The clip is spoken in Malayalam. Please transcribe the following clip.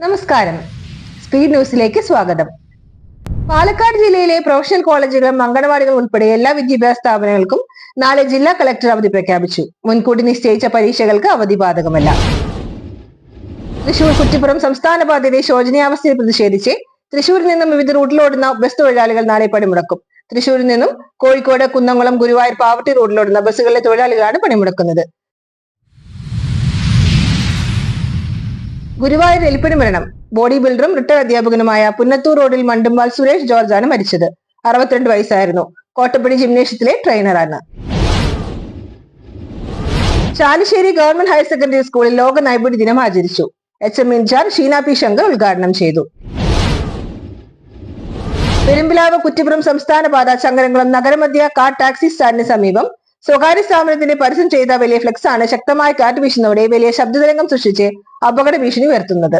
നമസ്കാരം, സ്പീഡ് ന്യൂസിലേക്ക് സ്വാഗതം. പാലക്കാട് ജില്ലയിലെ പ്രൊഫഷണൽ കോളേജുകളും അംഗനവാടികളും ഉൾപ്പെടെ എല്ലാ വിദ്യാഭ്യാസ സ്ഥാപനങ്ങൾക്കും നാളെ ജില്ലാ കളക്ടർ അവധി പ്രഖ്യാപിച്ചു. മുൻകൂട്ടി നിശ്ചയിച്ച പരീക്ഷകൾക്ക് അവധി ബാധകമല്ല. തൃശൂർ കുറ്റിപ്പുറം സംസ്ഥാന പാതയിലെ ശോചനീയാവസ്ഥയിൽ പ്രതിഷേധിച്ച് തൃശൂരിൽ നിന്നും വിവിധ റൂട്ടിലോടുന്ന ബസ് തൊഴിലാളികൾ നാളെ പണിമുടക്കും. തൃശൂരിൽ നിന്നും കോഴിക്കോട്, കുന്നംകുളം, ഗുരുവായൂർ, പാവട്ടി റൂട്ടിലോടുന്ന ബസ്സുകളിലെ തൊഴിലാളികളാണ് പണിമുടക്കുന്നത്. ഗുരുവായൂർ എലിപ്പനി മരണം. ബോഡി ബിൽഡറും റിട്ടയർഡ് അധ്യാപകനുമായ പുന്നത്തൂർ റോഡിൽ മണ്ടുമ്പാൽ സുരേഷ് ജോർജാണ് മരിച്ചത്. 62 വയസ്സായിരുന്നു. കോട്ടപ്പടി ജിംനേഷ്യത്തിലെ ട്രെയിനറാണ്. ചാലിശ്ശേരി ഗവൺമെന്റ് ഹയർ സെക്കൻഡറി സ്കൂളിൽ ലോക നൈപുണ്യ ദിനം ആചരിച്ചു. HM in charge Sheena P Shankar ഉദ്ഘാടനം ചെയ്തു. പെരുമ്പിലാവ് കുറ്റിപ്പുറം സംസ്ഥാന പാത ചങ്ങരംകുളം നഗരമധ്യ കാർ ടാക്സി സ്റ്റാൻഡിന് സമീപം സ്വകാര്യ സ്ഥാപനത്തിന്റെ പരസ്യം ചെയ്ത വലിയ ഫ്ലെക്സ് ആണ് ശക്തമായ കാറ്റ് വീശുന്നതോടെ വലിയ ശബ്ദതരംഗം സൃഷ്ടിച്ച് അപകട ഭീഷണി ഉയർത്തുന്നത്.